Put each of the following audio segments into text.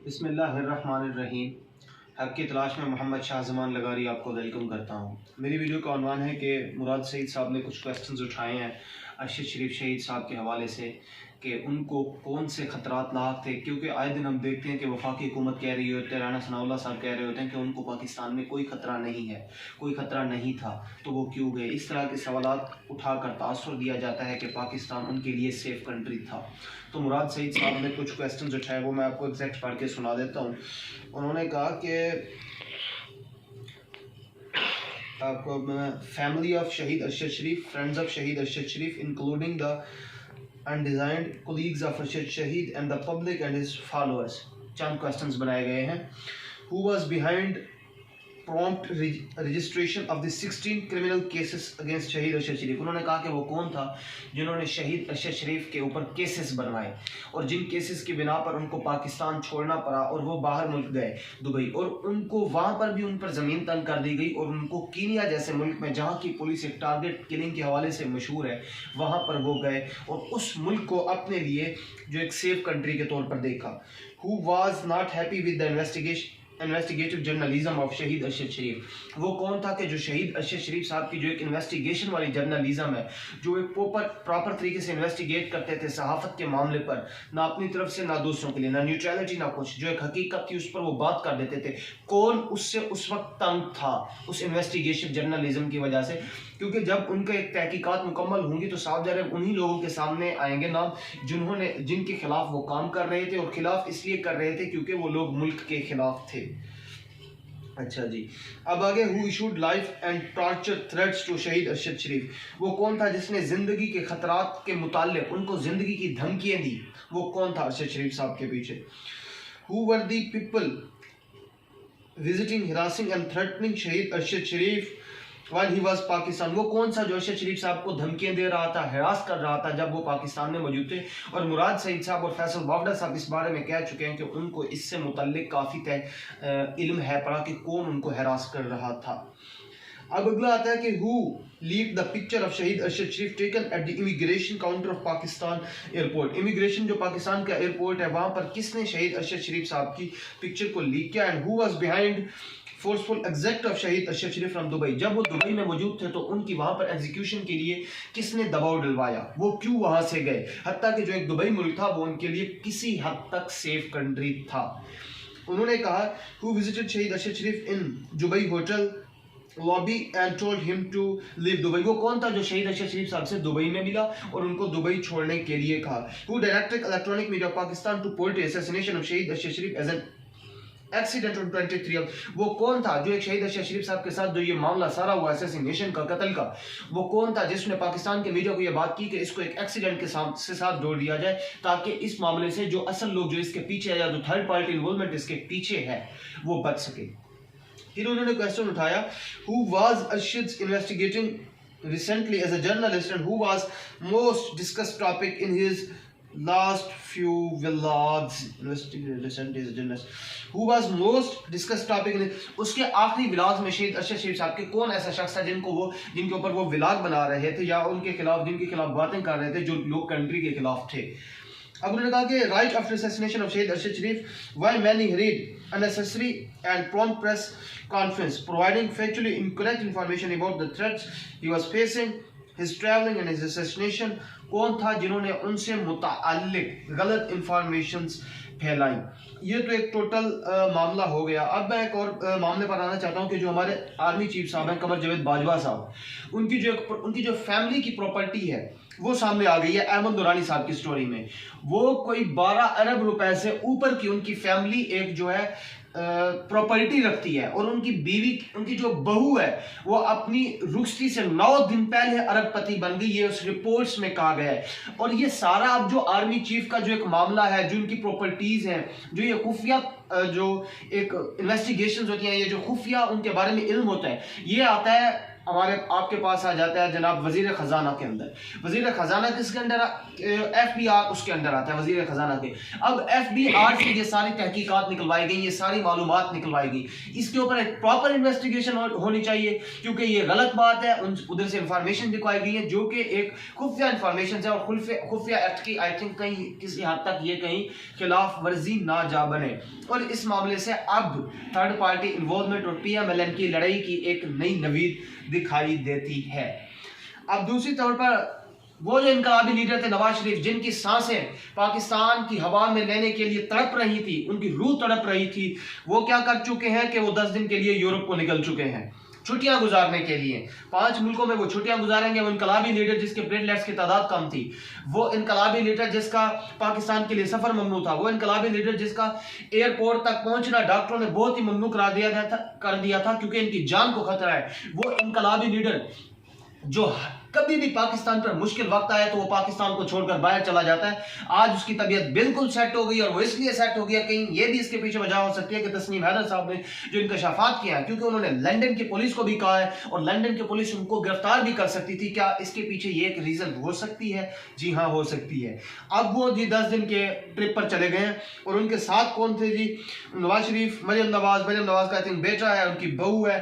बिस्मिल्लाहिर्रहमानिर्रहीम। हक़ की तलाश में मोहम्मद शाहज़मान लगारी आपको वेलकम करता हूँ। मेरी वीडियो का उन्वान है कि मुराद सईद साहब ने कुछ क्वेश्चंस उठाए हैं अरशद शरीफ शहीद साहब के हवाले से कि उनको कौन से ख़तरात लाक थे, क्योंकि आए दिन हम देखते हैं कि वफाकी हुकूमत कह रही होती है, राना सनाउल्लाह साहब कह रहे होते हैं कि उनको पाकिस्तान में कोई ख़तरा नहीं है, कोई ख़तरा नहीं था, तो वो क्यों गए। इस तरह के सवालात उठाकर तासुर दिया जाता है कि पाकिस्तान उनके लिए सेफ़ कंट्री था। तो मुराद सईद साहब ने कुछ क्वेश्चन उठाए, वो मैं आपको एग्जैक्ट पढ़ के सुना देता हूँ। उन्होंने कहा कि आपको family of Shaheed Arshad Sharif, friends of Shaheed Arshad Sharif including the undesigned colleagues of Arshad Shaheed and the public and his followers. चंद क्वेश्चंस बनाए गए हैं। Who was behind prompt registration of the 16 criminal cases against Shaheed Arshad शरीफ। उन्होंने कहा कि वो कौन था जिन्होंने शहीद अरशद शरीफ के ऊपर केसेस बनवाए और जिन केसेस की बिना पर उनको पाकिस्तान छोड़ना पड़ा और वो बाहर मुल्क गए दुबई, और उनको वहाँ पर भी उन पर ज़मीन तंग कर दी गई और उनको कीनिया जैसे मुल्क में, जहाँ की पुलिस एक टारगेट किलिंग के हवाले से मशहूर है, वहाँ पर वो गए और उस मुल्क को अपने लिए जो एक सेफ कंट्री के तौर पर देखा। Who was not happy with the investigative journalism of Shaheed Arshad शरीफ। वो कौन था कि जो शहीद अरशद शरीफ साहब की जो एक इन्वेस्टिगेशन वाली जर्नलिज्म है, जो एक प्रॉपर तरीके से इन्वेस्टिगेट करते थे सहाफत के मामले पर, ना अपनी तरफ से ना दूसरों के लिए, ना न्यूट्रलिटी ना कुछ, जो एक हकीकत थी उस पर वो बात कर देते थे। कौन उससे उस वक्त तंग था उस इन्वेस्टिगेशन जर्नलिज्म की वजह से, क्योंकि जब उनका एक तहकीकात मुकम्मल होंगी तो साफ ज़ाहिर उन्हीं लोगों के सामने आएंगे नाम जिनके खिलाफ वो काम कर रहे थे, और खिलाफ इसलिए कर रहे थे क्योंकि वो लोग मुल्क के खिलाफ थे। अच्छा जी, अब आगे। Who issued life and torture threats to Shaheed Arshad शरीफ। वो कौन था जिसने जिंदगी के खतरात के मुताल्लिक उनको जिंदगी की धमकियां दी। वो कौन था अरशद शरीफ साहब के पीछे। Who were the people visiting, harassing and threatening शहीद अरशद शरीफ व्हाइल ही वाज पाकिस्तान। वो कौन सा जो अरशद शरीफ साहब को धमकियां दे रहा था, हरास कर रहा था जब वो पाकिस्तान में मौजूद थे। और मुराद सईद साहब और फैसल बावड़ा साहब इस बारे में कह चुके हैं कि उनको इससे मुतल्लिक काफ़ी इल्म है पड़ा कि कौन उनको हरास कर रहा था। अब अगला आता है कि who leaked the picture of Shaheed Arshad Sharif taken at the immigration counter of Pakistan airport. Immigration जो पाकिस्तान का एयरपोर्ट है, वहां पर किसने शहीद अरशद शरीफ साहब की पिक्चर को लीक किया। And who was behind forceful exact of Shaheed Arshad Sharif from Dubai. जब वो दुबई में मौजूद थे तो उनकी वहां पर एग्जीक्यूशन के लिए किसने दबाव डलवाया, वो क्यों वहां से गए, हत्ता कि जो एक दुबई मुल्क था वो उनके लिए किसी हद तक सेफ कंट्री था। उन्होंने कहा who visited Shaheed Arshad Sharif in Dubai hotel lobby and told him to leave Dubai. वो कौन था जो शहीद अरशद शरीफ साहब से दुबई में मिला और उनको दुबई छोड़ने के लिए कहा। Who directed electronic media of Pakistan to portray assassination of Shaheed Arshad Sharif as an accident on 23। वो कौन था जो एक शहीद अरशद शरीफ साहब के साथ जो ये मामला सारा हुआ असैसिनेशन का, कत्ल का, वो कौन था जिसने पाकिस्तान के मीडिया को ये बात की कि इसको एक एक्सीडेंट के साथ जोड़ दिया जाए, ताकि इस मामले से जो असल लोग जो इसके पीछे है या जो थर्ड पार्टी इन्वॉल्वमेंट इसके पीछे है वो बच सके। फिर उन्होंने क्वेश्चन उठाया who was Arshad investigating recently as a journalist and who was most discussed topic in his last few vlogs recent is journalist who was most discussed topic in उसके आखिरी व्लॉग्स में शहीद अरशद शरीफ साहब के कौन ऐसा शख्स था जिनके ऊपर वो व्लॉग बना रहे थे या उनके खिलाफ जिनके खिलाफ बातें कर रहे थे जो लोग कंट्री के खिलाफ थे। अब उन्होंने कहा कि right after assassination of Shaheed Arshad Sharif why many hurried unnecessary and prompt press conference providing factually incorrect information about the threats he was facing, his traveling and his assassination। कौन था जिन्होंने उनसे मुताल्लिक गलत इंफॉर्मेशन फैलाई। ये तो एक टोटल मामला हो गया। अब मैं एक और मामले पर आना चाहता हूँ कि जो हमारे आर्मी चीफ साहब हैं कमर जावेद बाजवा साहब, उनकी जो फैमिली की प्रॉपर्टी है वो सामने आ गई है अहमद दुरानी साहब की स्टोरी में। वो कोई 12 अरब रुपए से ऊपर की उनकी फैमिली एक जो है प्रॉपर्टी रखती है, और उनकी बीवी, उनकी जो बहू है वो अपनी रुखसती से 9 दिन पहले अरबपति बन गई, ये उस रिपोर्ट्स में कहा गया है। और ये सारा अब जो आर्मी चीफ का जो एक मामला है, जो उनकी प्रॉपर्टीज हैं, जो ये खुफिया जो एक इन्वेस्टिगेशंस होती हैं, ये जो खुफिया उनके बारे में इल्म होता है, ये आता है हमारे आपके पास आ जाता है जनाब वजीर खजाना के अंदर। वजीर खजाना किसके अंदर? FBI उसके अंदर आता है, वजीर खजाना के। अब FBI से ये सारी तहकीकात निकलवाई गई, ये सारी मालूमात निकलवाई गई, इसके ऊपर एक प्रॉपर इन्वेस्टिगेशन होनी चाहिए, क्योंकि ये गलत बात है। उधर से इंफॉर्मेशन दिखाई गई है जो कि एक खुफिया इंफॉर्मेशन है, और खुफिया एक्ट की आई थिंक कहीं किसी हद तक ये कहीं खिलाफ वर्जी ना जा बने। और इस मामले से अब थर्ड पार्टी इन्वॉल्वमेंट और PMLN की लड़ाई की एक नई नवीद दिखाई देती है। अब दूसरी तौर पर वो जो इनकलाबी लीडर थे नवाज शरीफ, जिनकी सांसें पाकिस्तान की हवा में लेने के लिए तड़प रही थी, उनकी रूह तड़प रही थी, वो क्या कर चुके हैं कि वो 10 दिन के लिए यूरोप को निकल चुके हैं छुट्टियां गुजारने के लिए। 5 मुल्कों में वो छुट्टियां गुजारेंगे। वो इनकलाबी लीडर जिसके प्लेटलेट्स की तादाद कम थी, वो इनकलाबी लीडर जिसका पाकिस्तान के लिए सफर ममनू था, वो इनकलाबी लीडर जिसका एयरपोर्ट तक पहुंचना डॉक्टरों ने बहुत ही ममनू कर दिया था क्योंकि इनकी जान को खतरा है, वो इनकलाबी लीडर जो कभी भी पाकिस्तान पर मुश्किल वक्त आया तो वो पाकिस्तान को छोड़कर बाहर चला जाता है। आज उसकी तबीयत बिल्कुल सेट हो गई, और वो इसलिए सेट हो गया, कहीं ये भी इसके पीछे वजह हो सकती है कि तस्नीम हैदर साहब ने जो इंकशाफात किया है, क्योंकि उन्होंने लंदन की पुलिस को भी कहा है और लंदन की पुलिस उनको गिरफ्तार भी कर सकती थी। क्या इसके पीछे ये एक रीजन हो सकती है? जी हाँ, हो सकती है। अब वो जी 10 दिन के ट्रिप पर चले गए हैं, और उनके साथ कौन थे जी? नवाज शरीफ, मरियम नवाज का आई थिंक बेटा है, उनकी बहू है।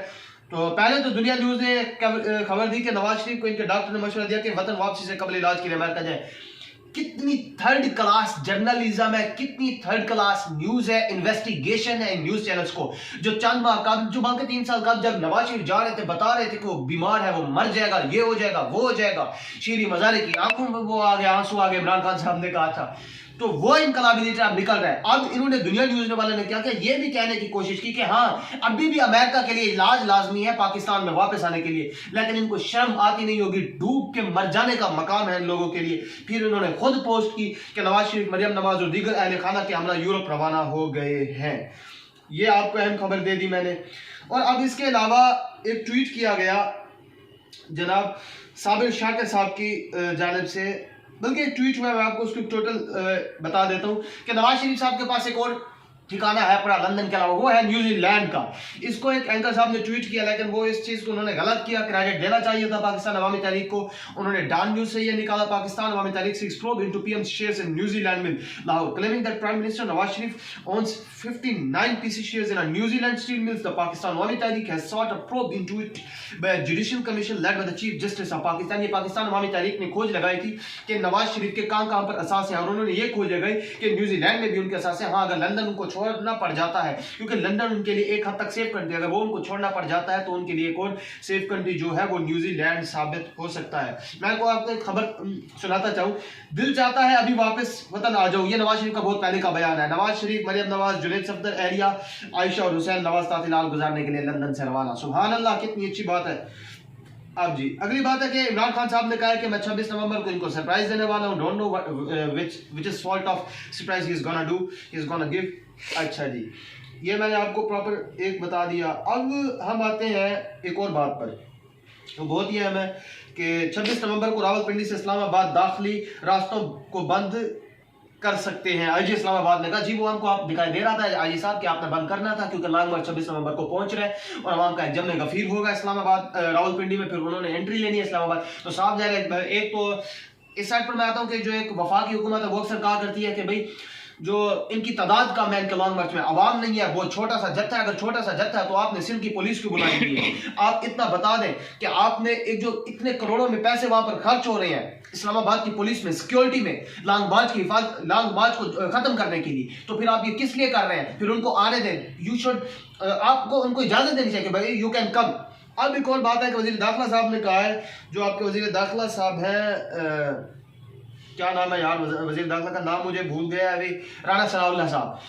तो पहले तो दुनिया न्यूज ने खबर दी कि नवाज शरीफ को इनके डॉक्टर ने मशवरा दिया कि वतन वापसी से कबल इलाज के लिए अमेरिका जाए। कितनी थर्ड क्लास जर्नलिज्म है, कितनी थर्ड क्लास न्यूज है, इन्वेस्टिगेशन है इन न्यूज चैनल्स को, जो चंद माह कब, जो बाकी 3 साल कब, जब नवाज शरीफ जा रहे थे बता रहे थे कि वो बीमार है, वो मर जाएगा, ये हो जाएगा, वो हो जाएगा, शीरी मजारे की आंखों में वो आ गया, आंसू आ गए, इमरान खान साहब ने कहा था। तो वो इनकलाबी लीडर अब निकल रहा है। अब इन्होंने दुनिया न्यूज वाले ने क्या किया, ये भी कहने की कोशिश की कि हाँ अभी भी अमेरिका के लिए इलाज लाजमी है पाकिस्तान में वापस आने के लिए, लेकिन इनको शर्म आती नहीं होगी, डूब के मर जाने का मकाम है इन लोगों के लिए। फिर इन्होंने खुद पोस्ट की कि नवाज शरीफ, मरियम नवाज और दीगर अहले खाना के हमला यूरोप रवाना हो गए हैं। ये आपको अहम खबर दे दी मैंने। और अब इसके अलावा एक ट्वीट किया गया जनाब साबिर शाकिर साहब की जानिब से, बल्कि एक ट्वीट हुआ, मैं आपको उसकी टोटल बता देता हूं कि नवाज शरीफ साहब के पास एक और ठिकाना है पड़ा लंदन के अलावा, वो है न्यूजीलैंड का। इसको एक एंकर साहब ने ट्वीट किया, लेकिन वो इस चीज को उन्होंने गलत किया, क्रेडिट देना चाहिए था पाकिस्तान अवामी तहरीक को। उन्होंने डॉन न्यूज से ये निकाला, Pakistan Awami Tehreek seeks probe into PM shares in New Zealand में Lahore, claiming that prime minister Nawaz Sharif owns 59 PC shares in a New Zealand steel mills. The Pakistan Awami Tehreek has sought a probe into it by a judicial commission led by the Chief Justice of Pakistan. ये पाकिस्तान अवामी तहरीक ने खोज लगाई थी कि नवाज शरीफ के कहां पर असासे हैं, और उन्होंने ये खोज लगाई कि न्यूजीलैंड में भी उनके असासे हैं। हाँ, अगर लंदन उनको छोड़ना पड़ जाता है, क्योंकि लंदन उनके लिए एक हद तक सेफ कंट्री, अगर वो उनको छोड़ना पड़ जाता है तो उनके लिए एक और सेफ कंट्री जो है वो न्यूजीलैंड साबित हो सकता है। मैं आपको एक खबर सुनाता चाहूँ, दिल चाहता है अभी वापस वतन आ जाऊं, ये नवाज शरीफ का बहुत पहले का बयान है। नवाज शरीफ, मरियम नवाज, जुनैद सफदर, एहलिया आयशा और हुसैन नवाज तातिलाल गुजारने के लिए लंदन से रवाना। सुभान अल्लाह, कितनी अच्छी बात है। अब जी अगली बात है कि इमरान खान साहब ने कहा है कि मैं 26 नवंबर को इनको सरप्राइज देने वाला हूं। Don't know which is sort of surprise he is gonna do, he is gonna give. अच्छा जी, ये मैंने आपको प्रॉपर एक बता दिया। अब हम आते हैं एक और बात पर, तो बहुत ही अहम है कि 26 नवंबर को रावलपिंडी से इस्लामाबाद दाखिली रास्तों को बंद कर सकते हैं। आईजी इस्लामाबाद ने कहा, जी वो हमको आप दिखाई दे रहा था आईजी साहब कि आपने बंद करना था, क्योंकि लॉन्ग मार्च 26 नवंबर को पहुंच रहे हैं और आवाम का एक जमने गफीर होगा इस्लामाबाद रावलपिंडी में, फिर उन्होंने एंट्री लेनी है इस्लामाबाद। तो साफ जाहिर है, एक तो इस साइड पर मैं आता हूँ कि जो एक वफाकी हुकूमत है वो अक्सर कहा करती है कि भाई जो इनकी तादाद कम है इनके लॉन्ग मार्च में, आवाम नहीं है, बहुत छोटा सा जत्था है। अगर छोटा सा जत्था है तो आपने सिंध की पुलिस क्यों बुलाई हुई है? आप इतना बता दें कि आपने एक जो इतने करोड़ों में पैसे वहां पर खर्च हो रहे हैं इस्लामाबाद की पुलिस में, सिक्योरिटी में, लॉन्ग मार्च की हिफाजत, लॉन्ग मार्च को खत्म करने के लिए, तो फिर आप ये किस लिए कर रहे हैं? फिर उनको आने दें, यू शुड, आपको उनको इजाजत देनी चाहिए कि भाई यू कैन कम। अब एक और बात है कि वजीर दाखिला साहब ने कहा है, जो आपके वजीर दाखिला साहब हैं, क्या नाम है यार वजीर दाखिला का, नाम मुझे भूल गया अभी, राणा सनाउल्लाह साहब,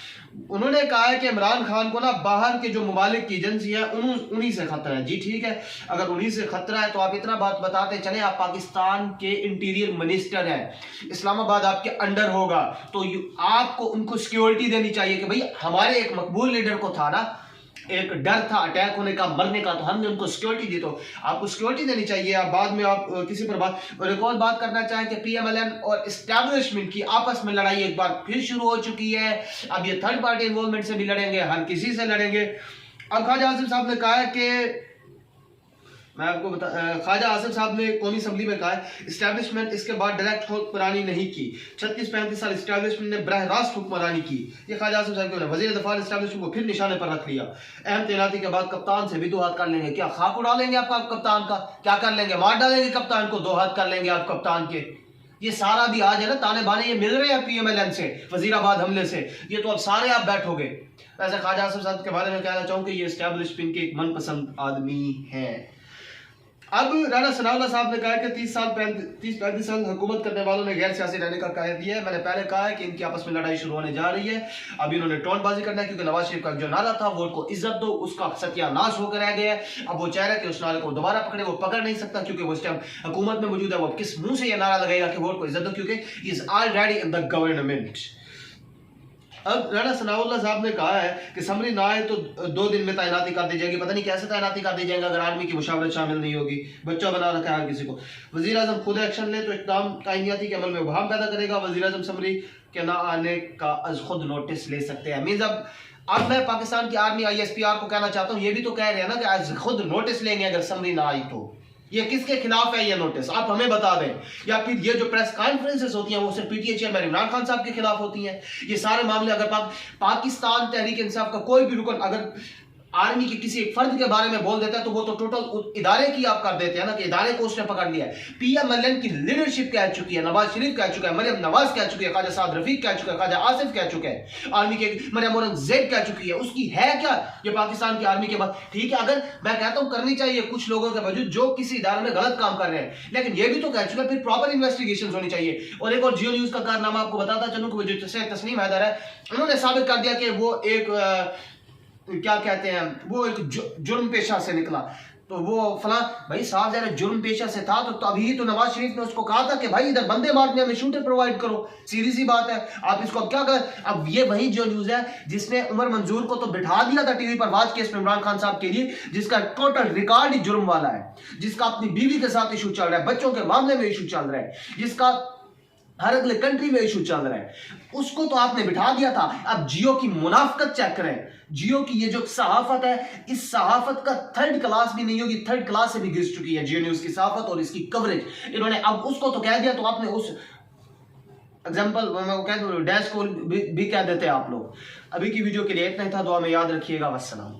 उन्होंने कहा है कि इमरान खान को ना बाहर के जो मुमालिक की एजेंसी है उन्हीं से खतरा है। जी ठीक है, अगर उन्हीं से खतरा है तो आप इतना बात बताते चले, आप पाकिस्तान के इंटीरियर मिनिस्टर हैं, इस्लामाबाद आपके अंडर होगा, तो आपको उनको सिक्योरिटी देनी चाहिए कि भाई हमारे एक मकबूल लीडर को था ना एक डर था अटैक होने का, मरने का, तो हमने उनको सिक्योरिटी दी, तो आपको सिक्योरिटी देनी चाहिए। आप बाद में आप किसी पर बात, और एक और बात करना चाहें कि PMLN और एस्टैब्लिशमेंट की आपस में लड़ाई एक बार फिर शुरू हो चुकी है। अब ये थर्ड पार्टी इन्वॉल्वमेंट से भी लड़ेंगे, हर किसी से लड़ेंगे। अब ख्वाजा आसिफ साहब ने कहा है कि मैं आपको बता, ख्वाजा आसिफ साहब ने कौमी असम्बली में कहा है इस्टेब्लिशमेंट इसके बाद डायरेक्ट हुक्मरानी नहीं की, 36-35 साल इस्टेब्लिशमेंट ने बरह रास्त हुक्मरानी की। ये ख्वाजा आसिफ साहब के वज़ीर दफा इस्टेब्लिशमेंट को फिर निशाने पर रख लिया। अहम तैनाती के बाद कप्तान से भी 2 हाथ कर लेंगे। क्या खाक उड़ा लेंगे आपका कप्तान का? क्या कर लेंगे? मार डालेंगे कप्तान को, 2 हाथ कर लेंगे आप कप्तान के। ये सारा भी आज है ना ताने बाने ये मिल रहे हैं PMLN से, वजीराबाद हमले से, ये तो अब सारे आप बैठोगे। वैसे ख्वाजा आसिफ साहब के बारे में कहना चाहूँ कि ये इस्टेब्लिशमेंट के एक मनपसंद आदमी हैं। अब राणा सनाउल्लाह साहब ने कहा कि 30-35 साल हुकूमत करने वालों ने गैर सियासी रहने का कह दिया है। मैंने पहले कहा है कि इनकी आपस में लड़ाई शुरू होने जा रही है। अब इन्होंने टोनबाजी करना है क्योंकि नवाज शरीफ का जो नारा था वोट को इज्जत दो, उसका सत्यानाश होकर रह गया है। अब वो चाह रहा है कि उस नारे को दोबारा पकड़े, वो पकड़ नहीं सकता क्योंकि वो इस टाइम हुकूमत में मौजूद है। वो किस मुंह से यह नारा लगाएगा कि वोट को इज्जत दो, क्योंकि is already in the government. अब राणा सनाउल्लाह साहब ने कहा है कि असम्बली ना आए तो 2 दिन में तैनाती कर दी जाएगी। पता नहीं कैसे तैनाती कर दी जाएगी अगर आर्मी की मुशावरत शामिल नहीं होगी। बच्चा बना रखा है हर किसी को। वज़ीर आज़म खुद एक्शन ले तो इक़दाम कायनाती के अमल में वहां पैदा करेगा। वज़ीर आज़म असम्बली के ना आने का अज खुद नोटिस ले सकते हैं। मीन्स अब मैं पाकिस्तान की आर्मी ISPR को कहना चाहता हूँ, ये भी तो कह रहे हैं ना कि आज खुद नोटिस लेंगे अगर असम्बली ना आई तो। ये किसके खिलाफ है ये नोटिस? आप हमें बता दें। या फिर ये जो प्रेस कॉन्फ्रेंसेस होती हैं वो सिर्फ PTI चेयरमैन इमरान खान साहब के खिलाफ होती हैं? ये सारे मामले अगर पाकिस्तान तहरीक इंसाफ का कोई भी रुकन अगर आर्मी के किसी एक फर्द के बारे में बोल देता है तो वो तो टोटल इदारे की आप कर देते हैं ना कि इदारे को उसने पकड़ लिया है। PMLN की लीडरशिप कह चुकी है, नवाज शरीफ कह चुका है, मरियम नवाज कह चुकी है, ख्वाजा साद रफीक कह चुका है, ख्वाजा आसिफ कह चुके हैं, आर्मी के मरियम औरंगजेब कह चुकी है। उसकी है क्या ये पाकिस्तान की आर्मी के बाद? ठीक है, अगर मैं कहता हूं करनी चाहिए कुछ लोगों के वजूद जो किसी इदारे में गलत काम कर रहे हैं, लेकिन ये भी तो कह चुका है फिर प्रॉपर इन्वेस्टिगेशन होनी चाहिए। और एक और जियो न्यूज का कारनामा आपको बताता चलूं कि जो तस्नीम हैदर है, उन्होंने साबित कर दिया कि वो एक क्या कहते हैं वो एक जुर्म पेशा से निकला। तो वो फला भाई साहब जरा जुर्म पेशा से था तो अभी तो नवाज शरीफ ने उसको कहा था कि भाई इधर बंदे मारने में शूटर प्रोवाइड करो। सीधी सी बात है, आप इसको अब क्या कर। अब ये वही जो न्यूज है जिसने उमर मंजूर को तो बिठा दिया था टीवी पर वाज केस में इमरान खान साहब के लिए, जिसका टोटल रिकॉर्ड ही जुर्म वाला है, जिसका अपनी बीवी के साथ इशू चल रहा है, बच्चों के मामले में इशू चल रहा है, जिसका हर अगले कंट्री में इशू चल रहा है, उसको तो आपने बिठा दिया था। अब जियो की मुनाफकत चेक करें। जियो की ये जो सहाफत है, इस सहाफत का 3rd क्लास भी नहीं होगी, 3rd क्लास से भी गिर चुकी है जियो न्यूज की सहाफत और इसकी कवरेज। इन्होंने अब उसको तो कह दिया तो आपने उस एग्जाम्पल मैं वो कह दूं डैश को भी कह देते आप लोग। अभी की वीडियो के लिए इतना ही था। दुआ में याद रखिएगा। वस्सलाम।